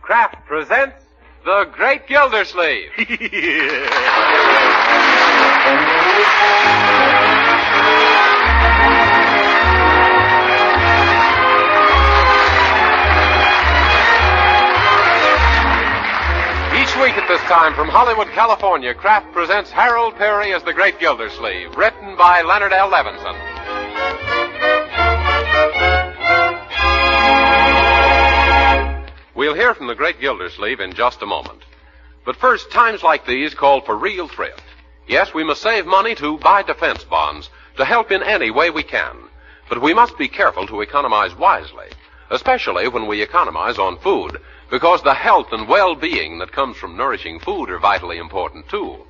Kraft presents The Great Gildersleeve. Each week at this time from Hollywood, California, Kraft presents Harold Peary as The Great Gildersleeve, written by Leonard L. Levinson. We'll hear from the great Gildersleeve in just a moment. But first, times like these call for real thrift. Yes, we must save money to buy defense bonds, to help in any way we can. But we must be careful to economize wisely, especially when we economize on food, because the health and well-being that comes from nourishing food are vitally important, too.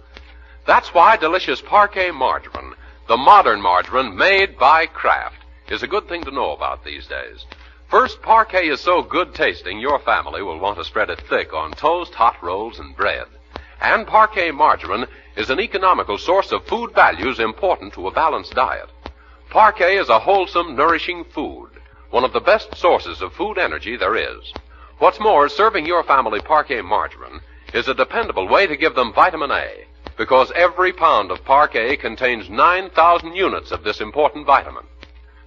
That's why delicious Parquet margarine, the modern margarine made by Kraft, is a good thing to know about these days. First, Parquet is so good tasting, your family will want to spread it thick on toast, hot rolls, and bread. And Parquet margarine is an economical source of food values important to a balanced diet. Parquet is a wholesome, nourishing food, one of the best sources of food energy there is. What's more, serving your family Parquet margarine is a dependable way to give them vitamin A, because every pound of Parquet contains 9,000 units of this important vitamin.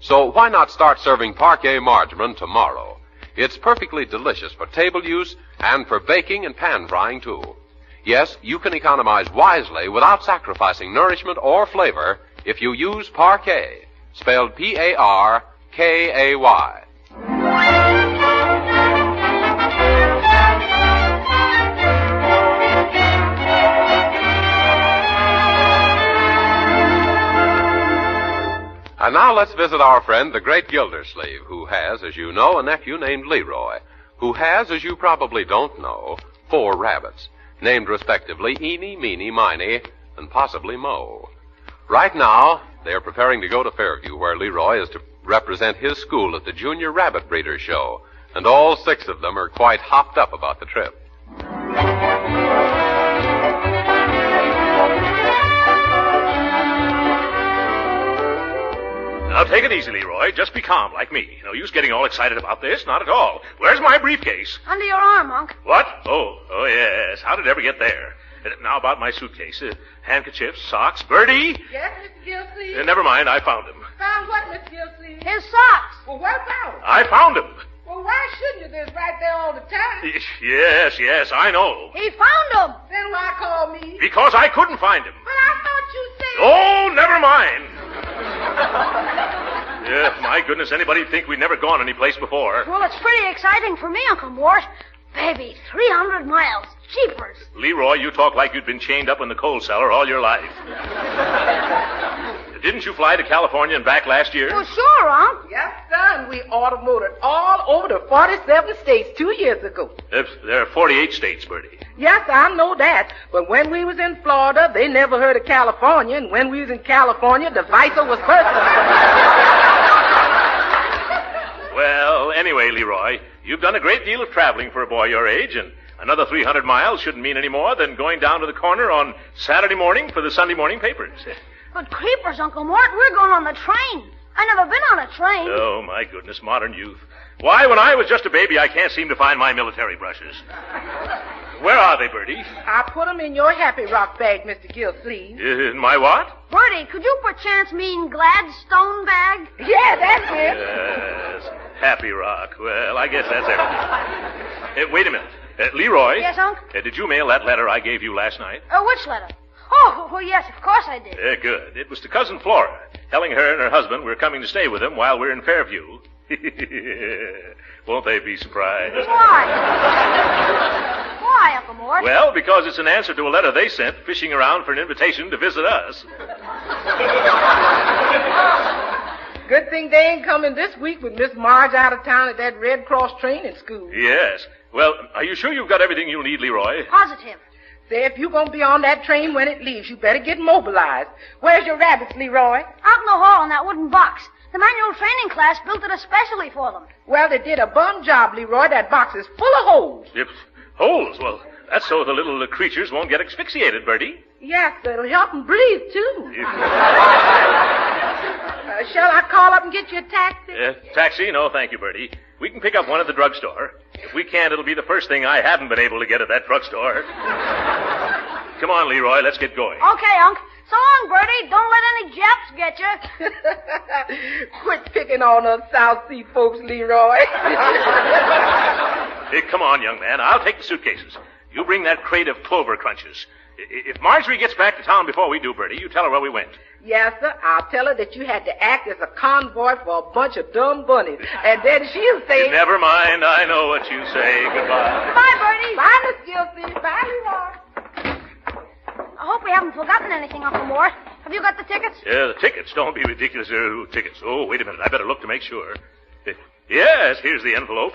So why not start serving Parquet margarine tomorrow? It's perfectly delicious for table use and for baking and pan frying, too. Yes, you can economize wisely without sacrificing nourishment or flavor if you use Parquet, spelled P-A-R-K-A-Y. And now let's visit our friend, the great Gildersleeve, who has, as you know, a nephew named Leroy, who has, as you probably don't know, 4 rabbits, named respectively Eeny, Meeny, Miny, and possibly Mo. Right now, they are preparing to go to Fairview, where Leroy is to represent his school at the Junior Rabbit Breeder Show, and all 6 of them are quite hopped up about the trip. Now, take it easy, Leroy. Just be calm, like me. No use getting all excited about this. Not at all. Where's my briefcase? Under your arm, Unc. What? Oh, yes. How did it ever get there? Now about my suitcase. Handkerchiefs, socks. Bertie? Yes, Mr. Gildersleeve? Never mind. I found him. Found what, Mr. Gildersleeve? His socks. Well, what about it? I found him. Well, why shouldn't you? They're right there all the time. Yes, I know. He found them. Then why call me? Because I couldn't find him. But I thought you said... Oh, never mind. My goodness, anybody'd think we'd never gone any place before. Well, it's pretty exciting for me, Uncle Mort. Baby, 300 miles. Jeepers. Leroy, you talk like you'd been chained up in the coal cellar all your life. Didn't you fly to California and back last year? Well, sure, Unc. Yes, son. We automotored all over the 47 states 2 years ago. There are 48 states, Bertie. Yes, I know that. But when we was in Florida, they never heard of California. And when we was in California, the visor was bursting. Well, anyway, Leroy, you've done a great deal of traveling for a boy your age, and another 300 miles shouldn't mean any more than going down to the corner on Saturday morning for the Sunday morning papers. But creepers, Uncle Mort, we're going on the train. I never been on a train. Oh, my goodness, modern youth. Why, when I was just a baby, I can't seem to find my military brushes. Where are they, Bertie? I put them in your Happy Rock bag, Mr. Gildersleeve. In my what? Bertie, could you perchance mean Gladstone bag? Yeah, that's it. Yes, Happy Rock. Well, I guess that's everything. Wait a minute. Leroy? Yes, Unc? Did you mail that letter I gave you last night? Which letter? Oh, well, yes, of course I did. Good. It was to Cousin Flora, telling her and her husband we're coming to stay with them while we're in Fairview. Won't they be surprised? Why? Why, Uncle Mort? Well, because it's an answer to a letter they sent fishing around for an invitation to visit us. Good thing they ain't coming this week with Miss Marge out of town at that Red Cross training school. Yes. Well, are you sure you've got everything you'll need, Leroy? Positive. Say, if you're going to be on that train when it leaves, you better get mobilized. Where's your rabbits, Leroy? Out in the hall in that wooden box. The manual training class built it especially for them. Well, they did a bum job, Leroy. That box is full of holes. Yep. Holes? Well, that's so the little creatures won't get asphyxiated, Bertie. Yes, it'll help them breathe, too. Shall I call up and get you a taxi? Taxi? No, thank you, Bertie. We can pick up one at the drugstore. If we can't, it'll be the first thing I haven't been able to get at that drugstore. Come on, Leroy, let's get going. Okay, Unc. So long, Bertie. Don't let any Japs get you. Quit picking on us South Sea folks, Leroy. Hey, come on, young man. I'll take the suitcases. You bring that crate of clover crunches. If Marjorie gets back to town before we do, Bertie, you tell her where we went. Yes, sir. I'll tell her that you had to act as a convoy for a bunch of dumb bunnies. And then she'll say... Never mind. I know what you say. Goodbye. Bye, Bertie. Bye, Miss Gildersleeve. Bye, Leroy. I hope we haven't forgotten anything, Uncle Mort. Have you got the tickets? Yeah, the tickets. Don't be ridiculous. Tickets. Oh, wait a minute. I better look to make sure. Yes, here's the envelope.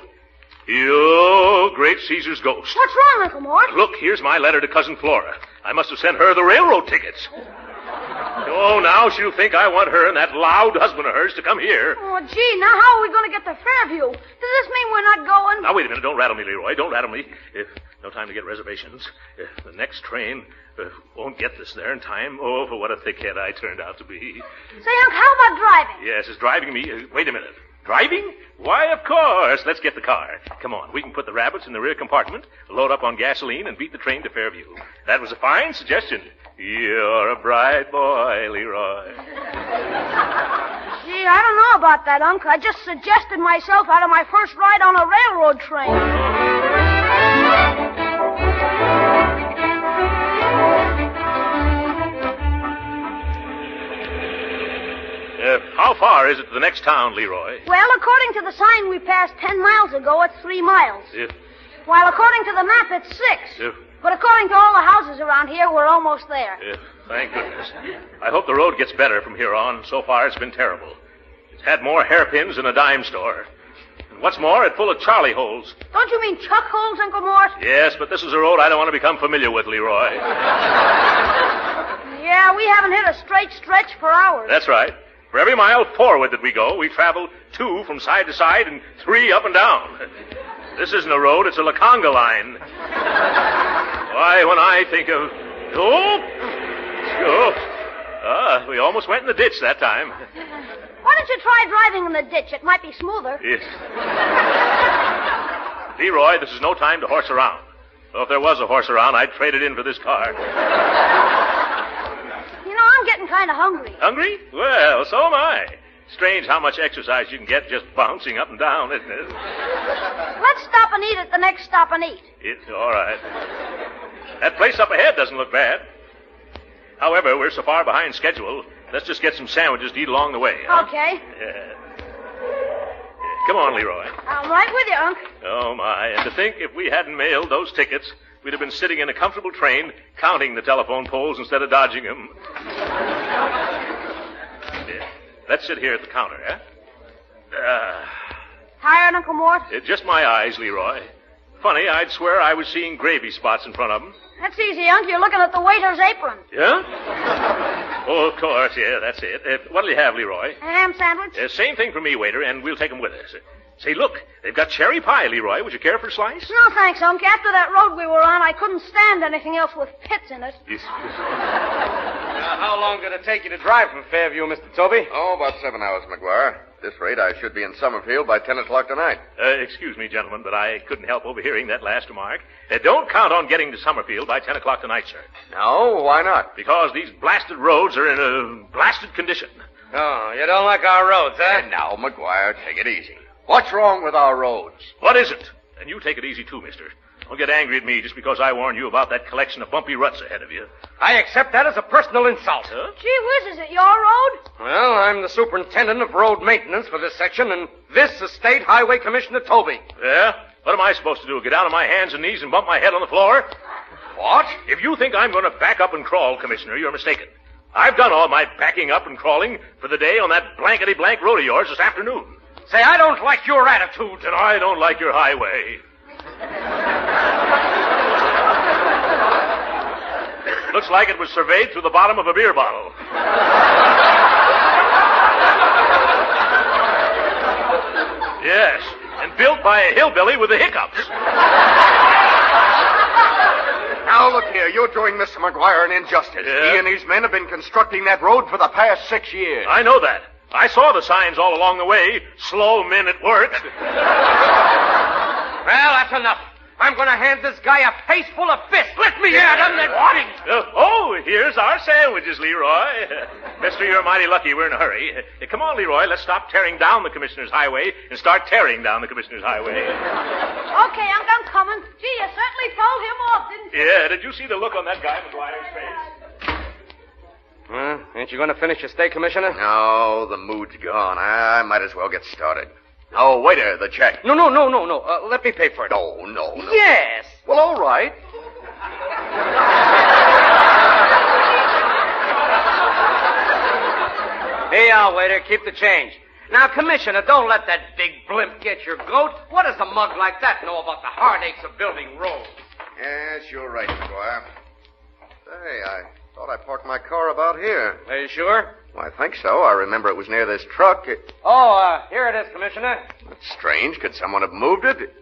Oh, great Caesar's ghost. What's wrong, Uncle Mort? Look, here's my letter to Cousin Flora. I must have sent her the railroad tickets. Oh, now she'll think I want her and that loud husband of hers to come here. Oh, gee, now how are we going to get to Fairview? Does this mean we're not going? Now, wait a minute. Don't rattle me, Leroy. Don't rattle me. No time to get reservations. The next train won't get us there in time. Oh, for what a thickhead I turned out to be. Say, Unc, how about driving? Yes, it's driving me. Wait a minute. Driving? Why, of course. Let's get the car. Come on. We can put the rabbits in the rear compartment, load up on gasoline, and beat the train to Fairview. That was a fine suggestion. You're a bright boy, Leroy. Gee, I don't know about that, Unc. I just suggested myself out of my first ride on a railroad train. How far is it to the next town, Leroy? Well, according to the sign we passed 10 miles ago, it's 3 miles. While according to the map, it's 6. But according to all the houses around here, we're almost there. Thank goodness. I hope the road gets better from here on. So far, it's been terrible. It's had more hairpins than a dime store. And what's more, it's full of Charlie holes. Don't you mean chuck holes, Uncle Mort? Yes, but this is a road I don't want to become familiar with, Leroy. Yeah, we haven't hit a straight stretch for hours. That's right. For every mile forward that we go, we travel 2 from side to side and 3 up and down. This isn't a road, it's a Laconga line. Why, when I think of... we almost went in the ditch that time. Why don't you try driving in the ditch? It might be smoother. Yes. Leroy, this is no time to horse around. So if there was a horse around, I'd trade it in for this car. I'm getting kind of hungry. Hungry? Well, so am I. Strange how much exercise you can get just bouncing up and down, isn't it? Let's stop and eat at the next stop and eat. It's all right. That place up ahead doesn't look bad. However, we're so far behind schedule, let's just get some sandwiches to eat along the way. Huh? Okay. Come on, Leroy. I'm right with you, Unc. Oh, my. And to think if we hadn't mailed those tickets, we'd have been sitting in a comfortable train counting the telephone poles instead of dodging them. Let's sit here at the counter, eh? Tired, Uncle Mort? Just my eyes, Leroy. Funny, I'd swear I was seeing gravy spots in front of them. That's easy, Unc. You're looking at the waiter's apron. Yeah? Oh, of course, yeah, that's it. What'll you have, Leroy? A ham sandwich? Same thing for me, waiter, and we'll take them with us. Say, look, they've got cherry pie, Leroy. Would you care for a slice? No, thanks, Unc. After that road we were on, I couldn't stand anything else with pits in it. Now, how long did it take you to drive from Fairview, Mr. Toby? Oh, about 7 hours, McGuire. At this rate, I should be in Summerfield by 10 o'clock tonight. Excuse me, gentlemen, but I couldn't help overhearing that last remark. Don't count on getting to Summerfield by 10 o'clock tonight, sir. No? Why not? Because these blasted roads are in a blasted condition. Oh, you don't like our roads, huh? And now, McGuire, take it easy. What's wrong with our roads? What is it? And you take it easy, too, mister. Don't get angry at me just because I warned you about that collection of bumpy ruts ahead of you. I accept that as a personal insult. Huh? Gee whiz, is it your road? Well, I'm the superintendent of road maintenance for this section, and this is State Highway Commissioner Toby. Yeah? What am I supposed to do? Get down on my hands and knees and bump my head on the floor? What? If you think I'm going to back up and crawl, Commissioner, you're mistaken. I've done all my backing up and crawling for the day on that blankety-blank road of yours this afternoon. Say, I don't like your attitude. And I don't like your highway. Looks like it was surveyed through the bottom of a beer bottle. Yes, and built by a hillbilly with the hiccups. Now, look here. You're doing Mr. McGuire an injustice. Yeah? He and his men have been constructing that road for the past 6 years. I know that. I saw the signs all along the way. Slow men at work. Well, that's enough. I'm going to hand this guy a face full of fists. Let me at him. Here's our sandwiches, Leroy. Mister, you're mighty lucky we're in a hurry. Come on, Leroy, let's stop tearing down the Commissioner's Highway and start tearing down the Commissioner's Highway. Okay, I'm coming. Gee, you certainly told him off, didn't you? Yeah, did you see the look on that guy McGuire's face? Ain't you going to finish your steak, Commissioner? No, the mood's gone. I might as well get started. Oh, waiter, the check. No. Let me pay for it. No. Yes. Well, all right. Here you are, waiter. Keep the change. Now, Commissioner, don't let that big blimp get your goat. What does a mug like that know about the heartaches of building roads? Yes, you're right, McGuire. Say, I thought I parked my car about here. Are you sure? Well, I think so. I remember it was near this truck. Here it is, Commissioner. That's strange. Could someone have moved it?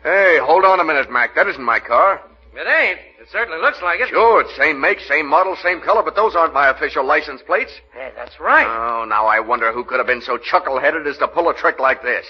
Hey, hold on a minute, Mac. That isn't my car. It ain't. It certainly looks like it. Sure, it's same make, same model, same color, but those aren't my official license plates. Hey, that's right. Oh, now I wonder who could have been so chuckle-headed as to pull a trick like this.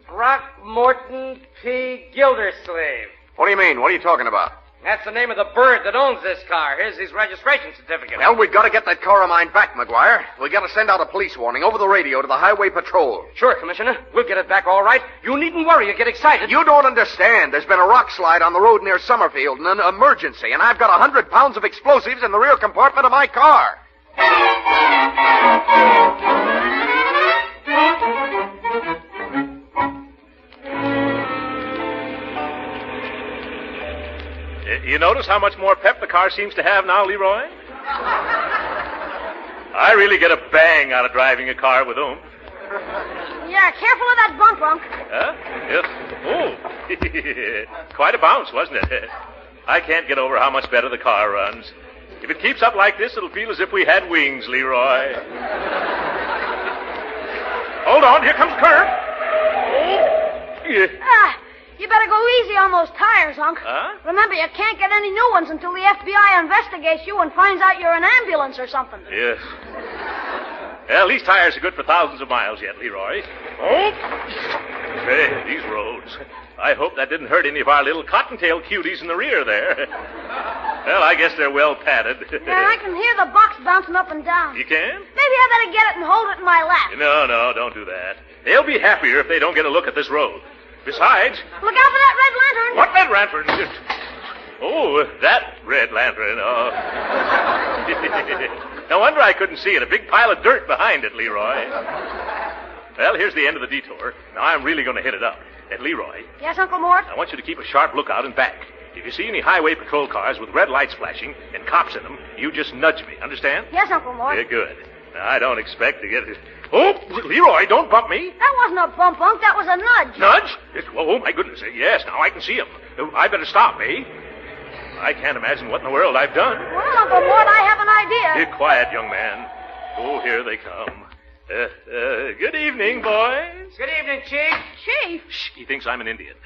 Throckmorton P. Gildersleeve. What do you mean? What are you talking about? That's the name of the bird that owns this car. Here's his registration certificate. Well, we've got to get that car of mine back, McGuire. We've got to send out a police warning over the radio to the Highway Patrol. Sure, Commissioner. We'll get it back all right. You needn't worry or get excited. You don't understand. There's been a rock slide on the road near Summerfield, and an emergency, and I've got 100 pounds of explosives in the rear compartment of my car. You notice how much more pep the car seems to have now, Leroy? I really get a bang out of driving a car with oomph. Yeah, careful of that bump, Unc. Huh? Yeah. Oh, quite a bounce, wasn't it? I can't get over how much better the car runs. If it keeps up like this, it'll feel as if we had wings, Leroy. Hold on, here comes the curve. Oh, yeah. You better go easy on those tires, Unc. Huh? Remember, you can't get any new ones until the FBI investigates you and finds out you're an ambulance or something. Yes. Well, these tires are good for thousands of miles yet, Leroy. Oh! Hey, these roads. I hope that didn't hurt any of our little cottontail cuties in the rear there. Well, I guess they're well padded. Yeah, I can hear the box bouncing up and down. You can? Maybe I better get it and hold it in my lap. No, don't do that. They'll be happier if they don't get a look at this road. Besides... Look out for that red lantern. What red lantern? Oh, that red lantern. Oh. No wonder I couldn't see it. A big pile of dirt behind it, Leroy. Well, here's the end of the detour. Now I'm really going to hit it up. And Leroy. Yes, Uncle Mort? I want you to keep a sharp lookout and back. If you see any highway patrol cars with red lights flashing and cops in them, you just nudge me. Understand? Yes, Uncle Mort. Yeah, good. Now, I don't expect to get it. Oh, Leroy, don't bump me. That wasn't a bump, Unc. That was a nudge. Nudge? Oh, my goodness. Yes, now I can see him. I better stop, eh? I can't imagine what in the world I've done. Well, Uncle Mort, I have an idea. Be quiet, young man. Oh, here they come. Good evening, boys. Good evening, Chief. Chief? Shh, he thinks I'm an Indian.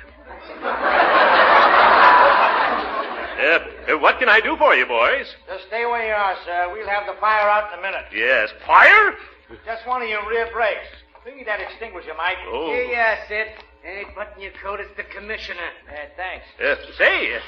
What can I do for you, boys? Just stay where you are, sir. We'll have the fire out in a minute. Yes. Fire? Just one of your rear brakes. Bring me that extinguisher, Mike. Oh. Here you are, Sid. Any button you coat, it's the Commissioner. Thanks. Say,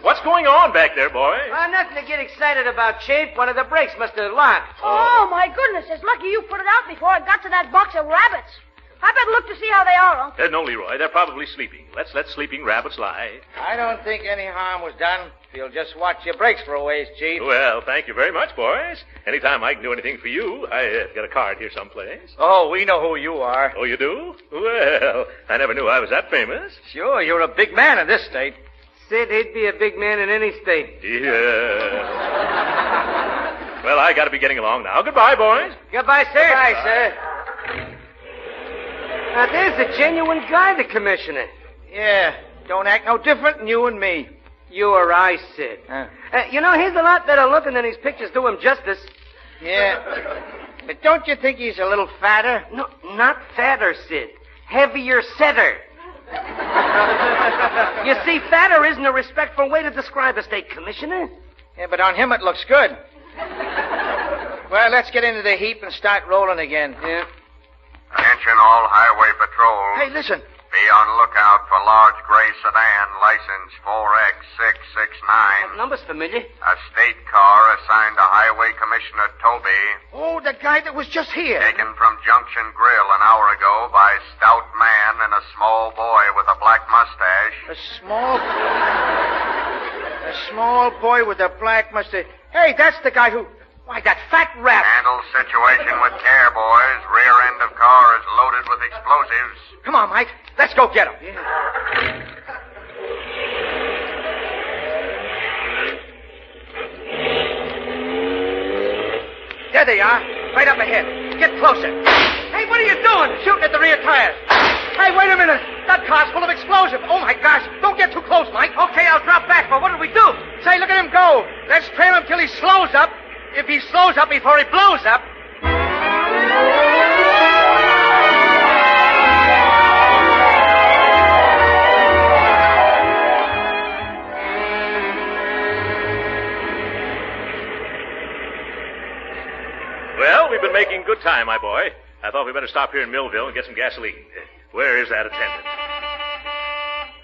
what's going on back there, boys? Well, nothing to get excited about, Chief. One of the brakes must have locked. Oh, my goodness. It's lucky you put it out before it got to that box of rabbits. I better look to see how they are, Unc. No, Leroy. They're probably sleeping. Let's let sleeping rabbits lie. I don't think any harm was done. If you'll just watch your brakes for a ways, Chief. Well, thank you very much, boys. Anytime I can do anything for you, I've got a card here someplace. Oh, we know who you are. Oh, you do? Well, I never knew I was that famous. Sure, you're a big man in this state. Sid, he'd be a big man in any state. Yeah. Well, I got to be getting along now. Goodbye, boys. Goodbye, sir. Goodbye, sir. Now, there's a genuine guy, the Commissioner. Yeah, don't act no different than you and me. You or I, Sid. You know, he's a lot better looking than his pictures do him justice. Yeah. But don't you think he's a little fatter? No, not fatter, Sid. Heavier setter. You see, fatter isn't a respectful way to describe a state commissioner. Yeah, but on him it looks good. Well, let's get into the heap and start rolling again. Yeah. Attention all highway patrol. Hey, listen. Be on lookout for large gray sedan, license 4X669. That number's familiar. A state car assigned to Highway Commissioner Toby. Oh, the guy that was just here. Taken from Junction Grill an hour ago by a stout man and a small boy with a black mustache. A small boy with a black mustache. Hey, that's the guy who... Why, that fat rat. Handle situation with care, boys. Rear end of car is loaded with explosives. Come on, Mike. Let's go get him. There they are. Right up ahead. Get closer. Hey, what are you doing? Shooting at the rear tires. Hey, wait a minute. That car's full of explosive. Oh, my gosh. Don't get too close, Mike. Okay, I'll drop back, but what do we do? Say, look at him go. Let's trail him till he slows up. If he slows up before he blows up... Well, we've been making good time, my boy. I thought we'd better stop here in Millville and get some gasoline. Where is that attendant?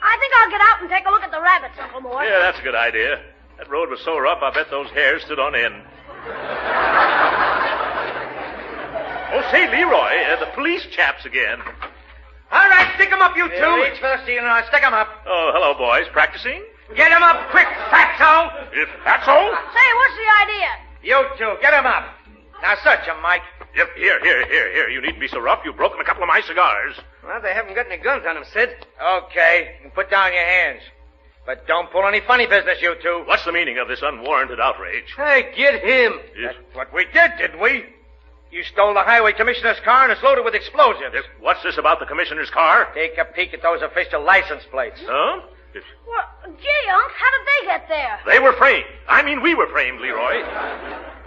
I think I'll get out and take a look at the rabbits, Uncle Mort. Yeah, that's a good idea. That road was so rough, I bet those hairs stood on end. Oh, say, Leroy, the police chaps again. All right, stick 'em up, you two. Reach for the ceiling and I'll stick him up. Oh, hello, boys. Practicing? Get 'em up quick, fatso. If that's all? Say, what's the idea? You two, get him up. Now search him, Mike. Yep, here. You needn't be so rough. You've broken a couple of my cigars. Well, they haven't got any guns on them, Sid. Okay, you can put down your hands. But don't pull any funny business, you two. What's the meaning of this unwarranted outrage? Hey, get him. Yes. That's what we did, didn't we? You stole the highway commissioner's car and it's loaded with explosives. Yes, what's this about the commissioner's car? Take a peek at those official license plates. Huh? Yes. Well, gee, Unc, how did they get there? They were framed. I mean, we were framed, Leroy.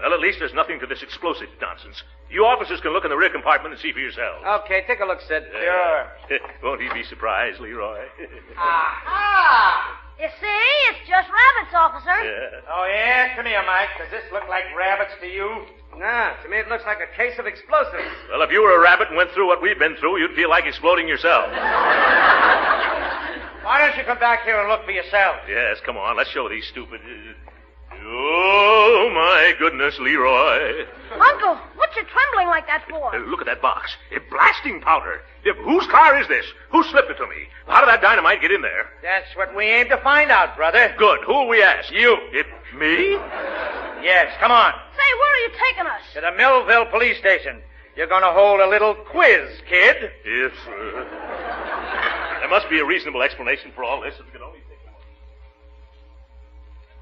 Well, at least there's nothing to this explosive nonsense. You officers can look in the rear compartment and see for yourselves. Okay, take a look, Sid. Sure. Won't he be surprised, Leroy? Aha! You see, it's just rabbits, officer. Yeah. Oh, yeah? Come here, Mike. Does this look like rabbits to you? Nah, to me it looks like a case of explosives. Well, if you were a rabbit and went through what we've been through, you'd feel like exploding yourself. Why don't you come back here and look for yourself? Yes, come on. Let's show these stupid... Oh, my goodness, Leroy. Uncle, what you trembling like that for? Look at that box. Blasting powder. Whose car is this? Who slipped it to me? How did that dynamite get in there? That's what we aim to find out, brother. Good. Who'll we ask? You. Me? Yes, come on. Say, where are you taking us? To the Millville police station. You're going to hold a little quiz, kid. Yes, sir. There must be a reasonable explanation for all this. If it could only take a moment.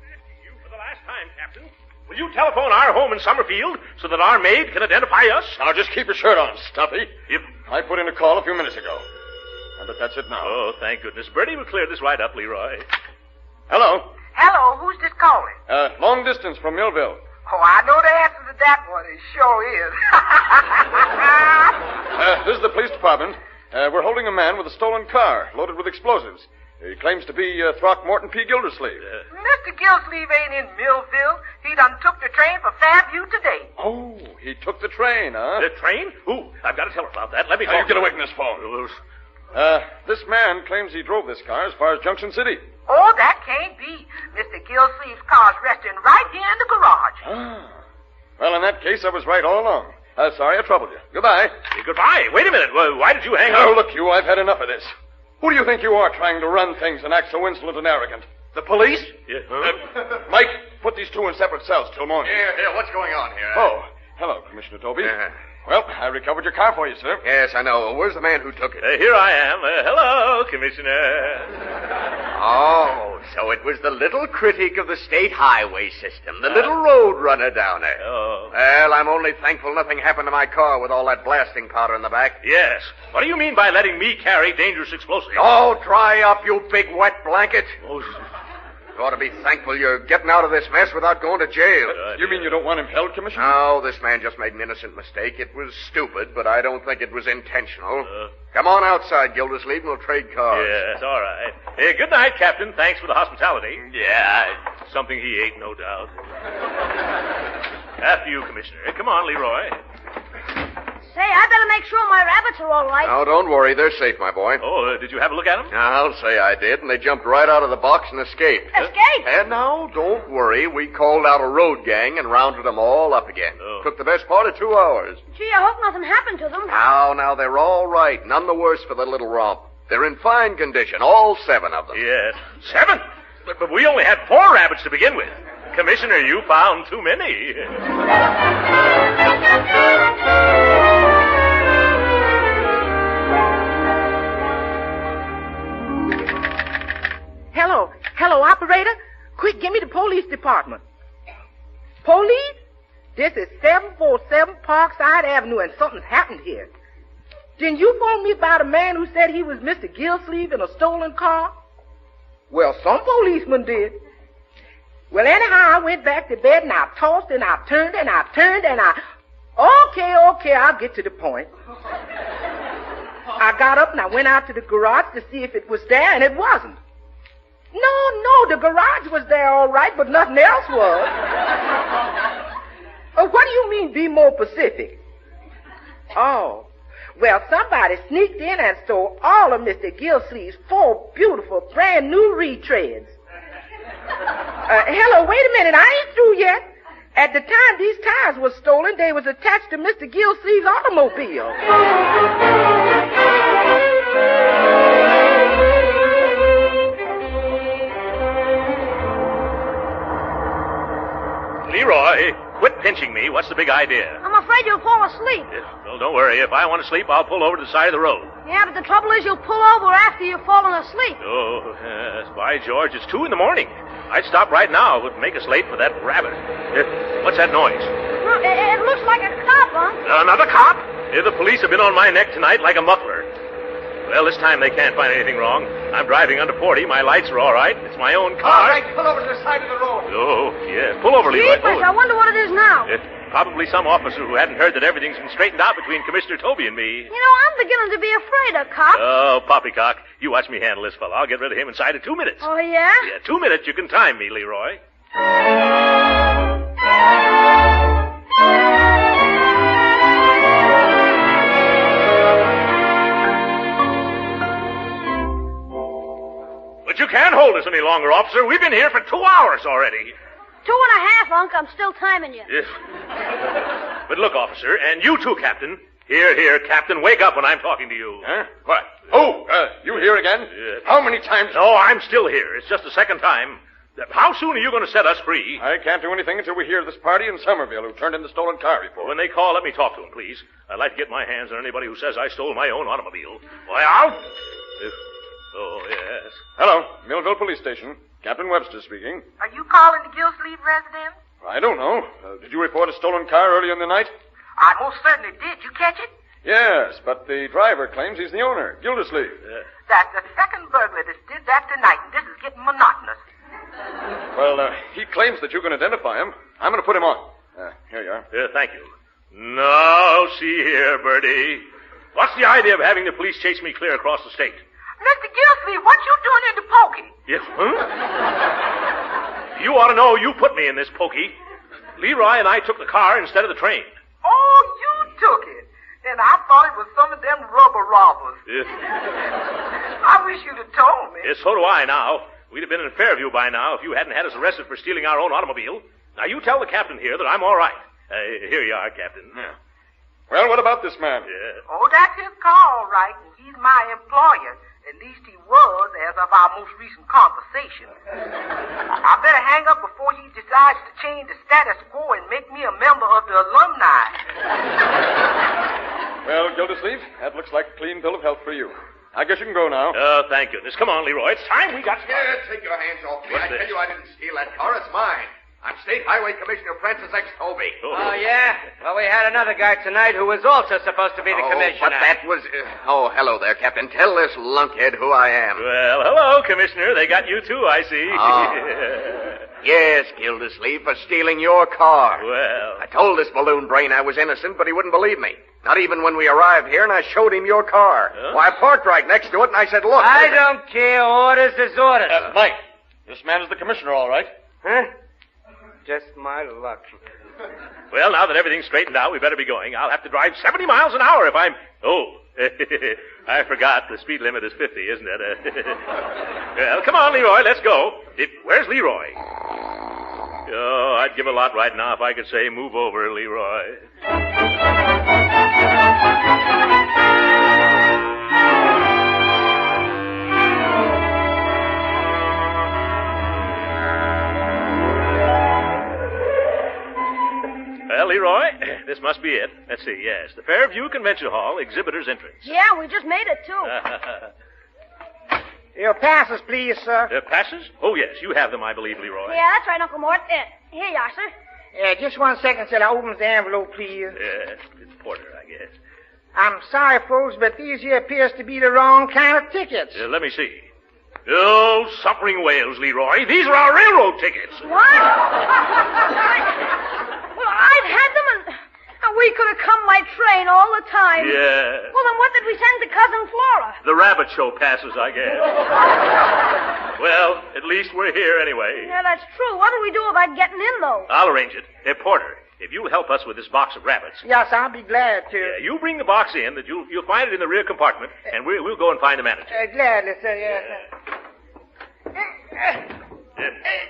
I'm asking you for the last time, Captain. Will you telephone our home in Summerfield so that our maid can identify us? Now, just keep your shirt on, Stumpy. If... I put in a call a few minutes ago. But that's it now. Oh, thank goodness. Bertie will clear this right up, Leroy. Hello. Hello, who's this calling? Long distance from Millville. Oh, I know the answer to that one. It sure is. This is the police department. We're holding a man with a stolen car loaded with explosives. He claims to be Throckmorton P. Gildersleeve. Mr. Gildersleeve ain't in Millville. He done took the train for Fairview today. Oh, he took the train, huh? The train? Ooh, I've got to tell her about that. Let me Now, talk you get to her. away from this phone. This man claims he drove this car as far as Junction City. Oh, that can't be. Mr. Gildersleeve's car's resting right here in the garage. Ah. Well, in that case, I was right all along. Sorry I troubled you. Goodbye. Goodbye. Wait a minute. Why did you hang Oh, up? look, you, I've had enough of this. Who do you think you are trying to run things and act so insolent and arrogant? The police? Yeah, huh? Mike, put these two in separate cells till morning. Here, what's going on here? Oh, hello, Commissioner Toby. Well, I recovered your car for you, sir. Yes, I know. Where's the man who took it? Here I am. Hello, Commissioner. Oh, so it was the little critic of the state highway system, the little road runner down there. Oh. Well, I'm only thankful nothing happened to my car with all that blasting powder in the back. Yes. What do you mean by letting me carry dangerous explosives? Oh, dry up, you big wet blanket. Oh, You ought to be thankful you're getting out of this mess without going to jail. You mean you don't want him held, Commissioner? No, this man just made an innocent mistake. It was stupid, but I don't think it was intentional. Come on outside, Gildersleeve, and we'll trade cars. yes, all right. Good night, Captain. Thanks for the hospitality. Yeah. Something he ate, no doubt. After you, Commissioner. Come on, Leroy. Say, I better make sure my rabbits are all right. Oh, don't worry. They're safe, my boy. Oh, did you have a look at them? I'll say I did, and they jumped right out of the box and escaped. Escape? And now, don't worry. We called out a road gang and rounded them all up again. Oh. Took the best part of 2 hours. Gee, I hope nothing happened to them. Now, they're all right. None the worse for the little romp. They're in fine condition, all 7 of them. Yes. 7? But we only had 4 rabbits to begin with. Commissioner, you found too many. Hello, operator. Quick, give me the police department. Police? This is 747 Parkside Avenue, and something's happened here. Didn't you phone me about a man who said he was Mr. Gildersleeve in a stolen car? Well, some policeman did. Well, anyhow, I went back to bed, and I tossed, and I turned, and I turned, and I... Okay, I'll get to the point. I got up, and I went out to the garage to see if it was there, and it wasn't. No, the garage was there all right, but nothing else was. What do you mean, be more specific? Oh, well, somebody sneaked in and stole all of Mr. Gildersleeve's 4 beautiful, brand-new retreads. Hello, wait a minute, I ain't through yet. At the time these tires were stolen, they was attached to Mr. Gildersleeve's automobile. Leroy, quit pinching me. What's the big idea? I'm afraid you'll fall asleep. Well, don't worry. If I want to sleep, I'll pull over to the side of the road. Yeah, but the trouble is you'll pull over after you've fallen asleep. Oh, yes. By George, it's 2 a.m. I'd stop right now. It would make us late for that rabbit. What's that noise? Well, it looks like a cop, Unc. Another cop? The police have been on my neck tonight like a muffler. Well, this time they can't find anything wrong. I'm driving under 40. My lights are all right. It's my own car. All right, pull over to the side of the road. Oh, yes. Pull over, Leroy. Jeepers, I wonder what it is now. Probably some officer who hadn't heard that everything's been straightened out between Commissioner Toby and me. You know, I'm beginning to be afraid of cops. Oh, poppycock. You watch me handle this fellow. I'll get rid of him inside of 2 minutes. Oh, yeah? Yeah, 2 minutes. You can time me, Leroy. But you can't hold us any longer, officer. We've been here for 2 hours already. 2.5, Unc. I'm still timing you. Yes. But look, officer, and you too, Captain. Here, Captain, wake up when I'm talking to you. Huh? What? Oh, you here again? How many times? No, I'm still here. It's just the second time. How soon are you going to set us free? I can't do anything until we hear of this party in Somerville who turned in the stolen car report. When they call, let me talk to them, please. I'd like to get my hands on anybody who says I stole my own automobile. Why, out! Oh, yes. Hello, Millville Police Station. Captain Webster speaking. Are you calling the Gildersleeve residence? I don't know. Did you report a stolen car earlier in the night? I most certainly did. You catch it? Yes, but the driver claims he's the owner, Gildersleeve. That's the second burglar that did that tonight, and this is getting monotonous. Well, he claims that you can identify him. I'm going to put him on. Here you are. Thank you. Now, see here, Bertie. What's the idea of having the police chase me clear across the state? Mr. Gildersleeve, what you doing in the pokey? Yeah, huh? You ought to know you put me in this pokey. Leroy and I took the car instead of the train. Oh, you took it. And I thought it was some of them rubber robbers. I wish you'd have told me. So do I now. We'd have been in Fairview by now if you hadn't had us arrested for stealing our own automobile. Now, you tell the captain here that I'm all right. Here you are, Captain. Yeah. Well, what about this man? Oh, that's his car, all right, and he's my employer. At least he was, as of our most recent conversation. I better hang up before he decides to change the status quo and make me a member of the alumni. Well, Gildersleeve, that looks like a clean bill of health for you. I guess you can go now. Oh, thank goodness. Come on, Leroy. It's time we got started. Here, take your hands off me. I tell you I didn't steal that car. It's mine. I'm State Highway Commissioner Francis X. Toby. Oh, yeah? Well, we had another guy tonight who was also supposed to be the commissioner. But that was... hello there, Captain. Tell this lunkhead who I am. Well, hello, Commissioner. They got you, too, I see. Yes, Gildersleeve, for stealing your car. Well... I told this balloon brain I was innocent, but he wouldn't believe me. Not even when we arrived here and I showed him your car. Huh? Why, I parked right next to it and I said, look... I don't care. Orders is orders. Mike, this man is the commissioner, all right. Huh? Just my luck. Well, now that everything's straightened out, we better be going. I'll have to drive 70 miles an hour if I'm... Oh, I forgot. The speed limit is 50, isn't it? Well, come on, Leroy, let's go. Where's Leroy? Oh, I'd give a lot right now if I could say, move over, Leroy. Well, Leroy, this must be it. Let's see, yes. The Fairview Convention Hall, exhibitor's entrance. Yeah, we just made it, too. Your passes, please, sir. Passes? Oh, yes, you have them, I believe, Leroy. Yeah, that's right, Uncle Mort. Here you are, sir. Just 1 second till I open the envelope, please. It's Porter, I guess. I'm sorry, folks, but these here appears to be the wrong kind of tickets. Let me see. Oh, suffering whales, Leroy. These are our railroad tickets. What? Well, I've had them, and we could have come by train all the time. Yeah. Well, then what did we send to Cousin Flora? The rabbit show passes, I guess. Well, at least we're here anyway. Yeah, that's true. What do we do about getting in, though? I'll arrange it. Hey, Porter, if you'll help us with this box of rabbits. Yes, I'll be glad to. Yeah, you bring the box in, that you'll find it in the rear compartment, and we'll go and find the manager. Gladly, sir, yes.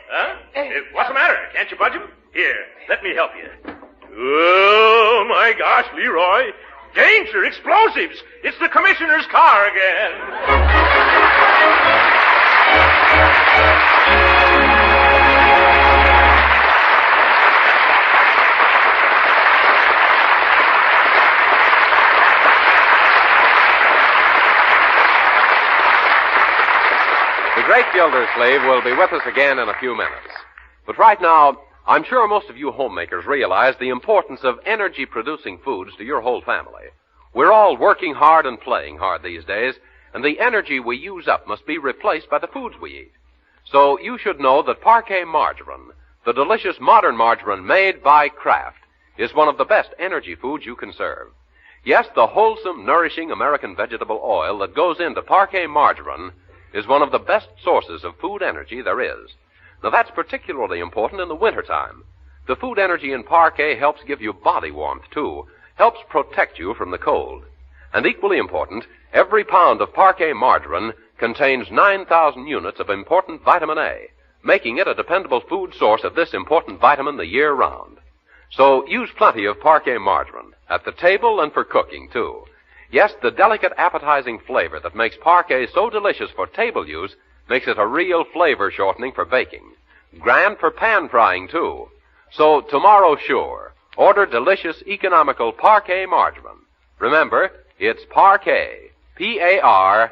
Huh? What's the matter? Can't you budge him? Here, let me help you. Oh, my gosh, Leroy. Danger, explosives. It's the commissioner's car again. The great Gildersleeve will be with us again in a few minutes. But right now, I'm sure most of you homemakers realize the importance of energy-producing foods to your whole family. We're all working hard and playing hard these days, and the energy we use up must be replaced by the foods we eat. So you should know that Parquet margarine, the delicious modern margarine made by Kraft, is one of the best energy foods you can serve. Yes, the wholesome, nourishing American vegetable oil that goes into Parquet margarine is one of the best sources of food energy there is. Now, that's particularly important in the wintertime. The food energy in Parquet helps give you body warmth, too, helps protect you from the cold. And equally important, every pound of Parquet margarine contains 9,000 units of important vitamin A, making it a dependable food source of this important vitamin the year round. So use plenty of Parquet margarine, at the table and for cooking, too. Yes, the delicate, appetizing flavor that makes Parquet so delicious for table use makes it a real flavor shortening for baking. Grand for pan frying, too. So tomorrow, sure, order delicious, economical Parquet margarine. Remember, it's Parquet. P-A-R-K-A-Y.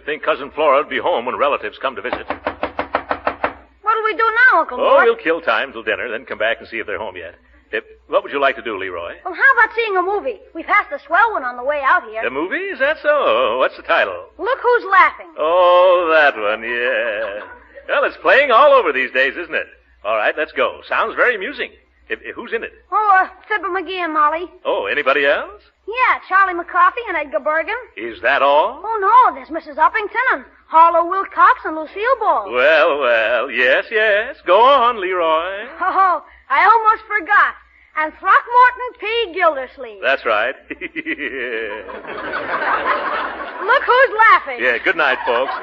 Think Cousin Flora would be home when relatives come to visit. What do we do now, Uncle Mort? Oh, we'll kill time till dinner, then come back and see if they're home yet. What would you like to do, Leroy? Well, how about seeing a movie? We passed a swell one on the way out here. The movie? Is that so? What's the title? Look Who's Laughing. Oh, that one, yeah. Well, it's playing all over these days, isn't it? All right, let's go. Sounds very amusing. Who's in it? Oh, Fibber McGee and Molly. Oh, anybody else? Yeah, Charlie McCarthy and Edgar Bergen. Is that all? Oh, no, there's Mrs. Uppington and Harlow Wilcox and Lucille Ball. Well, yes. Go on, Leroy. Oh, I almost forgot. And Throckmorton P. Gildersleeve. That's right. Look who's laughing. Yeah, good night, folks.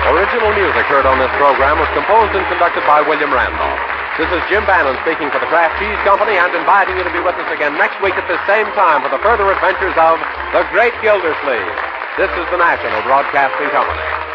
Original music heard on this program was composed and conducted by William Randolph. This is Jim Bannon speaking for the Kraft Cheese Company and inviting you to be with us again next week at this same time for the further adventures of the Great Gildersleeve. This is the National Broadcasting Company.